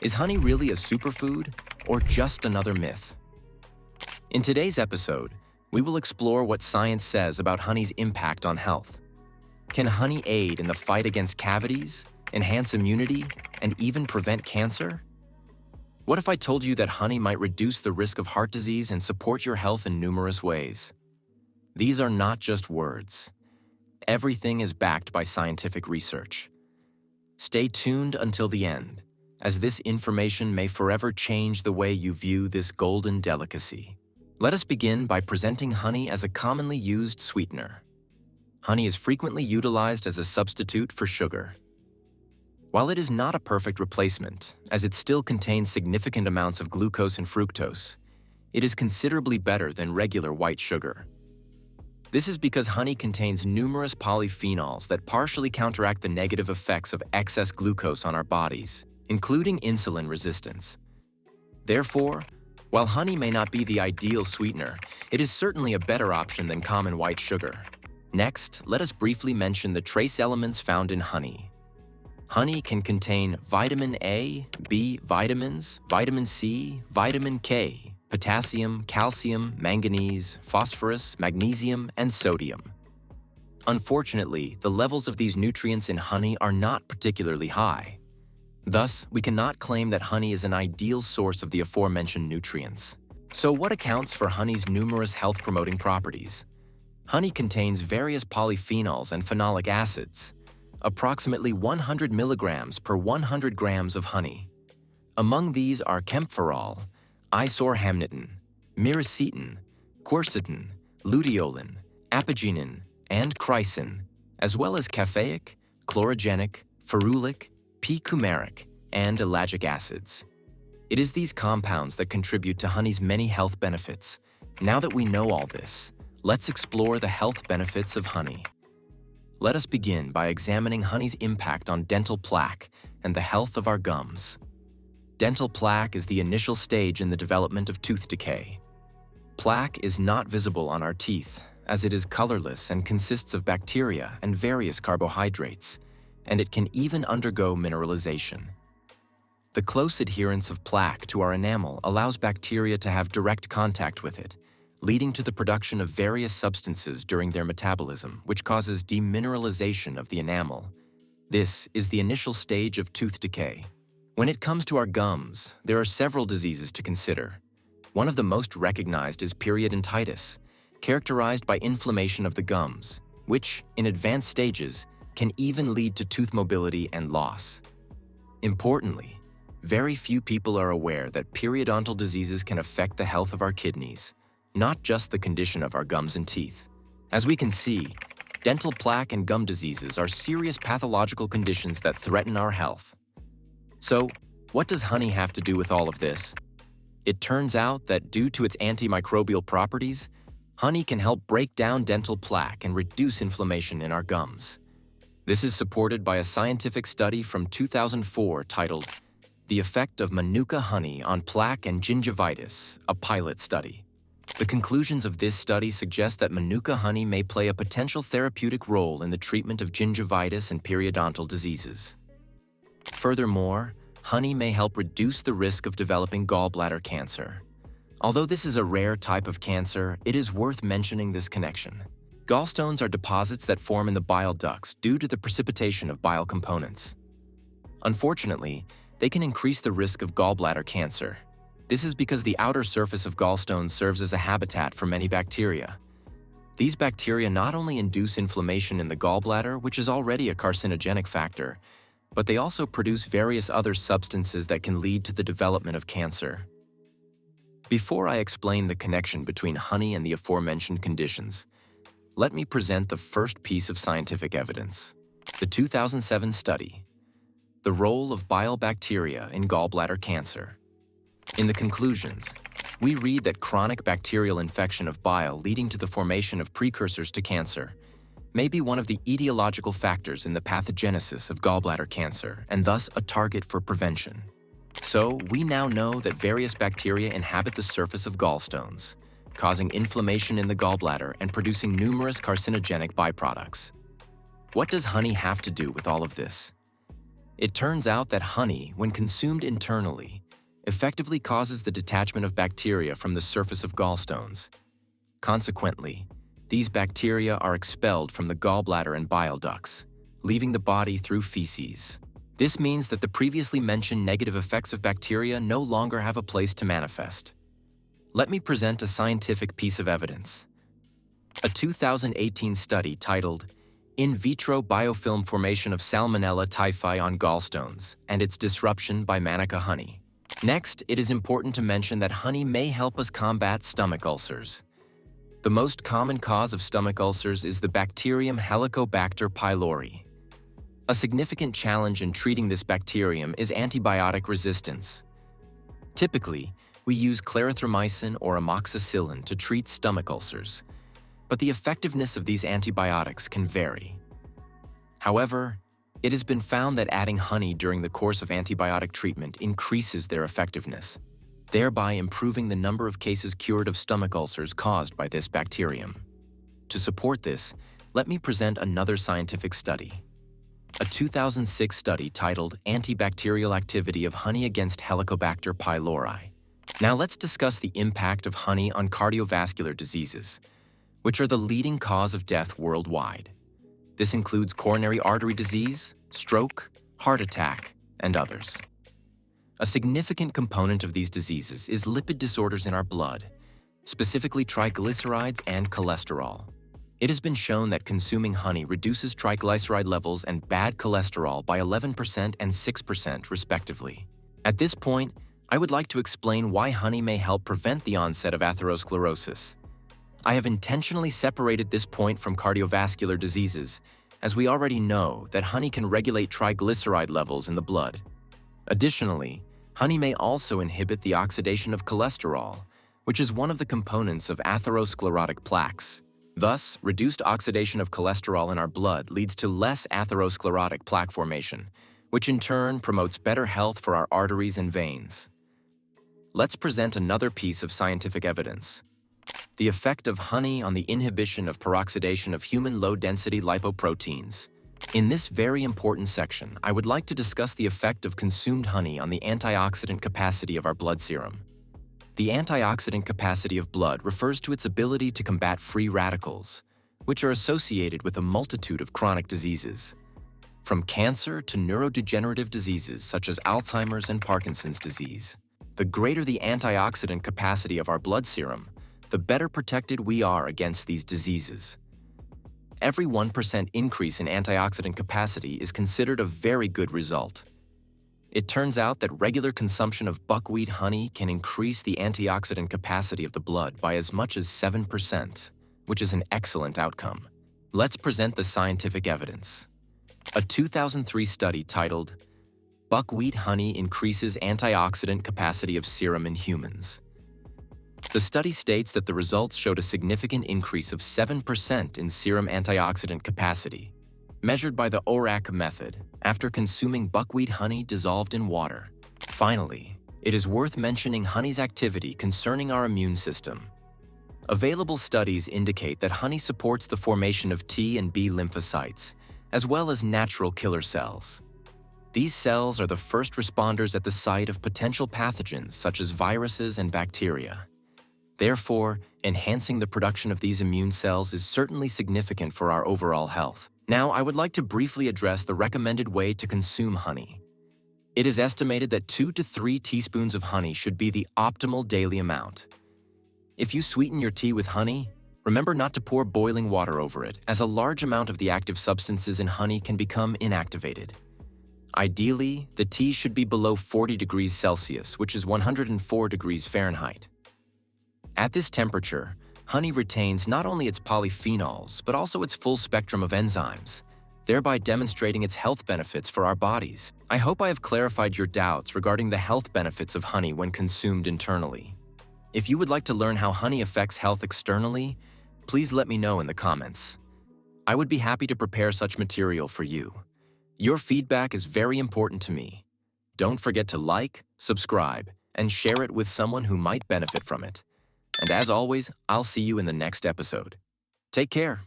Is honey really a superfood or just another myth? In today's episode, we will explore what science says about honey's impact on health. Can honey aid in the fight against cavities, enhance immunity, and even prevent cancer? What if I told you that honey might reduce the risk of heart disease and support your health in numerous ways? These are not just words. Everything is backed by scientific research. Stay tuned until the end, as this information may forever change the way you view this golden delicacy. Let us begin by presenting honey as a commonly used sweetener. Honey is frequently utilized as a substitute for sugar. While it is not a perfect replacement, as it still contains significant amounts of glucose and fructose, it is considerably better than regular white sugar. This is because honey contains numerous polyphenols that partially counteract the negative effects of excess glucose on our bodies, including insulin resistance. Therefore, while honey may not be the ideal sweetener, it is certainly a better option than common white sugar. Next, let us briefly mention the trace elements found in honey. Honey can contain vitamin A, B vitamins, vitamin C, vitamin K, potassium, calcium, manganese, phosphorus, magnesium, and sodium. Unfortunately, the levels of these nutrients in honey are not particularly high. Thus, we cannot claim that honey is an ideal source of the aforementioned nutrients. So what accounts for honey's numerous health-promoting properties? Honey contains various polyphenols and phenolic acids, approximately 100 milligrams per 100 grams of honey. Among these are camphorol, isorhamnitin, myricetin, quercetin, luteolin, apigenin, and chrysin, as well as caffeic, chlorogenic, ferulic, p-coumaric, and ellagic acids. It is these compounds that contribute to honey's many health benefits. Now that we know all this, let's explore the health benefits of honey. Let us begin by examining honey's impact on dental plaque and the health of our gums. Dental plaque is the initial stage in the development of tooth decay. Plaque is not visible on our teeth, as it is colorless and consists of bacteria and various carbohydrates, and it can even undergo mineralization. The close adherence of plaque to our enamel allows bacteria to have direct contact with it, leading to the production of various substances during their metabolism, which causes demineralization of the enamel. This is the initial stage of tooth decay. When it comes to our gums, there are several diseases to consider. One of the most recognized is periodontitis, characterized by inflammation of the gums, which, in advanced stages, can even lead to tooth mobility and loss. Importantly, very few people are aware that periodontal diseases can affect the health of our kidneys, not just the condition of our gums and teeth. As we can see, dental plaque and gum diseases are serious pathological conditions that threaten our health. So, what does honey have to do with all of this? It turns out that due to its antimicrobial properties, honey can help break down dental plaque and reduce inflammation in our gums. This is supported by a scientific study from 2004 titled "The Effect of Manuka Honey on Plaque and Gingivitis, a Pilot Study." The conclusions of this study suggest that Manuka honey may play a potential therapeutic role in the treatment of gingivitis and periodontal diseases. Furthermore, honey may help reduce the risk of developing gallbladder cancer. Although this is a rare type of cancer, it is worth mentioning this connection. Gallstones are deposits that form in the bile ducts due to the precipitation of bile components. Unfortunately, they can increase the risk of gallbladder cancer. This is because the outer surface of gallstones serves as a habitat for many bacteria. These bacteria not only induce inflammation in the gallbladder, which is already a carcinogenic factor, but they also produce various other substances that can lead to the development of cancer. Before I explain the connection between honey and the aforementioned conditions, let me present the first piece of scientific evidence, the 2007 study, The Role of Bile Bacteria in Gallbladder Cancer. In the conclusions, we read that chronic bacterial infection of bile leading to the formation of precursors to cancer may be one of the etiological factors in the pathogenesis of gallbladder cancer and thus a target for prevention. So, we now know that various bacteria inhabit the surface of gallstones, causing inflammation in the gallbladder and producing numerous carcinogenic byproducts. What does honey have to do with all of this? It turns out that honey, when consumed internally, effectively causes the detachment of bacteria from the surface of gallstones. Consequently, these bacteria are expelled from the gallbladder and bile ducts, leaving the body through feces. This means that the previously mentioned negative effects of bacteria no longer have a place to manifest. Let me present a scientific piece of evidence. A 2018 study titled In Vitro Biofilm Formation of Salmonella typhi on Gallstones and Its Disruption by Manuka Honey. Next, it is important to mention that honey may help us combat stomach ulcers. The most common cause of stomach ulcers is the bacterium Helicobacter pylori. A significant challenge in treating this bacterium is antibiotic resistance. Typically, we use clarithromycin or amoxicillin to treat stomach ulcers, but the effectiveness of these antibiotics can vary. However, it has been found that adding honey during the course of antibiotic treatment increases their effectiveness, thereby improving the number of cases cured of stomach ulcers caused by this bacterium. To support this, let me present another scientific study. A 2006 study titled Antibacterial Activity of Honey Against Helicobacter pylori. Now let's discuss the impact of honey on cardiovascular diseases, which are the leading cause of death worldwide. This includes coronary artery disease, stroke, heart attack, and others. A significant component of these diseases is lipid disorders in our blood, specifically triglycerides and cholesterol. It has been shown that consuming honey reduces triglyceride levels and bad cholesterol by 11% and 6% respectively. At this point, I would like to explain why honey may help prevent the onset of atherosclerosis. I have intentionally separated this point from cardiovascular diseases, as we already know that honey can regulate triglyceride levels in the blood. Additionally, honey may also inhibit the oxidation of cholesterol, which is one of the components of atherosclerotic plaques. Thus, reduced oxidation of cholesterol in our blood leads to less atherosclerotic plaque formation, which in turn promotes better health for our arteries and veins. Let's present another piece of scientific evidence. The effect of honey on the inhibition of peroxidation of human low-density lipoproteins. In this very important section, I would like to discuss the effect of consumed honey on the antioxidant capacity of our blood serum. The antioxidant capacity of blood refers to its ability to combat free radicals, which are associated with a multitude of chronic diseases. From cancer to neurodegenerative diseases such as Alzheimer's and Parkinson's disease. The greater the antioxidant capacity of our blood serum, the better protected we are against these diseases. Every 1% increase in antioxidant capacity is considered a very good result. It turns out that regular consumption of buckwheat honey can increase the antioxidant capacity of the blood by as much as 7%, which is an excellent outcome. Let's present the scientific evidence. A 2003 study titled, Buckwheat Honey Increases Antioxidant Capacity of Serum in Humans. The study states that the results showed a significant increase of 7% in serum antioxidant capacity, measured by the ORAC method, after consuming buckwheat honey dissolved in water. Finally, it is worth mentioning honey's activity concerning our immune system. Available studies indicate that honey supports the formation of T and B lymphocytes, as well as natural killer cells. These cells are the first responders at the site of potential pathogens such as viruses and bacteria. Therefore, enhancing the production of these immune cells is certainly significant for our overall health. Now, I would like to briefly address the recommended way to consume honey. It is estimated that 2 to 3 teaspoons of honey should be the optimal daily amount. If you sweeten your tea with honey, remember not to pour boiling water over it, as a large amount of the active substances in honey can become inactivated. Ideally, the tea should be below 40 degrees Celsius, which is 104 degrees Fahrenheit. At this temperature, honey retains not only its polyphenols, but also its full spectrum of enzymes, thereby demonstrating its health benefits for our bodies. I hope I have clarified your doubts regarding the health benefits of honey when consumed internally. If you would like to learn how honey affects health externally, please let me know in the comments. I would be happy to prepare such material for you. Your feedback is very important to me. Don't forget to like, subscribe, and share it with someone who might benefit from it. And as always, I'll see you in the next episode. Take care.